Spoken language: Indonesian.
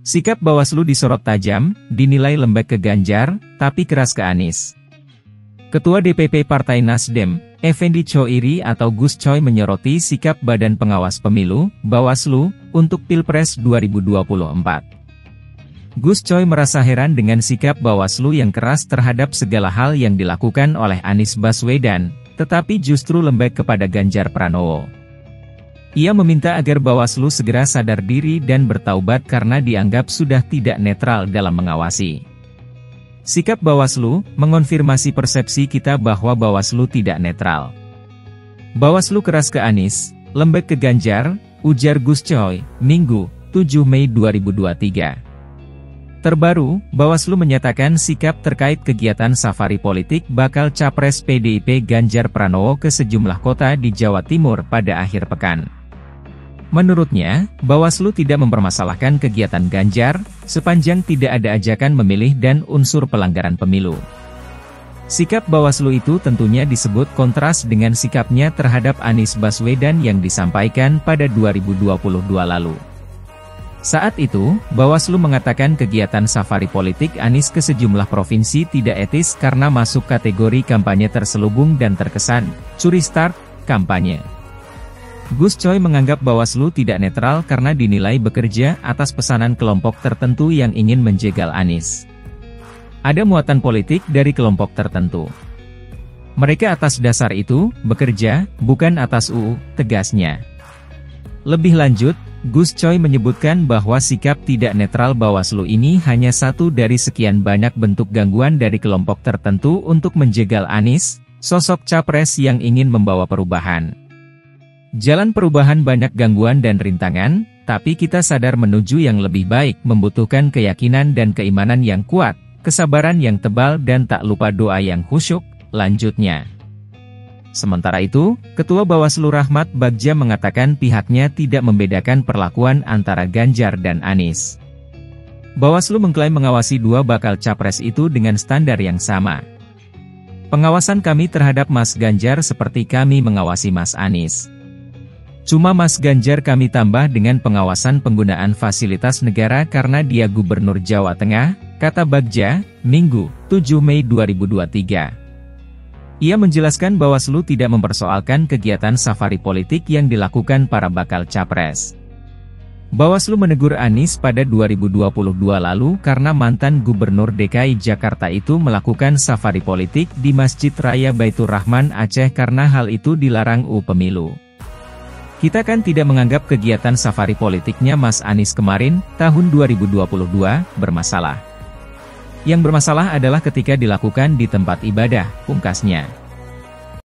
Sikap Bawaslu disorot tajam, dinilai lembek ke Ganjar, tapi keras ke Anies. Ketua DPP Partai Nasdem, Effendi Choiri atau Gus Coy menyoroti sikap Badan Pengawas Pemilu, Bawaslu, untuk Pilpres 2024. Gus Coy merasa heran dengan sikap Bawaslu yang keras terhadap segala hal yang dilakukan oleh Anies Baswedan, tetapi justru lembek kepada Ganjar Pranowo. Ia meminta agar Bawaslu segera sadar diri dan bertaubat karena dianggap sudah tidak netral dalam mengawasi. Sikap Bawaslu mengonfirmasi persepsi kita bahwa Bawaslu tidak netral. Bawaslu keras ke Anies, lembek ke Ganjar, ujar Gus Coy, Minggu, 7 Mei 2023. Terbaru, Bawaslu menyatakan sikap terkait kegiatan safari politik bakal Capres PDIP Ganjar Pranowo ke sejumlah kota di Jawa Timur pada akhir pekan. Menurutnya, Bawaslu tidak mempermasalahkan kegiatan Ganjar, sepanjang tidak ada ajakan memilih dan unsur pelanggaran pemilu. Sikap Bawaslu itu tentunya disebut kontras dengan sikapnya terhadap Anies Baswedan yang disampaikan pada 2022 lalu. Saat itu, Bawaslu mengatakan kegiatan safari politik Anies ke sejumlah provinsi tidak etis karena masuk kategori kampanye terselubung dan terkesan curi start kampanye. Gus Coy menganggap Bawaslu tidak netral karena dinilai bekerja atas pesanan kelompok tertentu yang ingin menjegal Anies. Ada muatan politik dari kelompok tertentu. Mereka atas dasar itu, bekerja, bukan atas UU, tegasnya. Lebih lanjut, Gus Coy menyebutkan bahwa sikap tidak netral Bawaslu ini hanya satu dari sekian banyak bentuk gangguan dari kelompok tertentu untuk menjegal Anies, sosok capres yang ingin membawa perubahan. Jalan perubahan banyak gangguan dan rintangan, tapi kita sadar menuju yang lebih baik membutuhkan keyakinan dan keimanan yang kuat, kesabaran yang tebal dan tak lupa doa yang khusyuk, lanjutnya. Sementara itu, Ketua Bawaslu Rahmat Bagja mengatakan pihaknya tidak membedakan perlakuan antara Ganjar dan Anies. Bawaslu mengklaim mengawasi dua bakal capres itu dengan standar yang sama. Pengawasan kami terhadap Mas Ganjar seperti kami mengawasi Mas Anies. Cuma Mas Ganjar kami tambah dengan pengawasan penggunaan fasilitas negara karena dia Gubernur Jawa Tengah, kata Bagja, Minggu, 7 Mei 2023. Ia menjelaskan Bawaslu tidak mempersoalkan kegiatan safari politik yang dilakukan para bakal capres. Bawaslu menegur Anies pada 2022 lalu karena mantan Gubernur DKI Jakarta itu melakukan safari politik di Masjid Raya Baitur Rahman Aceh karena hal itu dilarang UU Pemilu. Kita kan tidak menganggap kegiatan safari politiknya Mas Anies kemarin, tahun 2022, bermasalah. Yang bermasalah adalah ketika dilakukan di tempat ibadah, pungkasnya.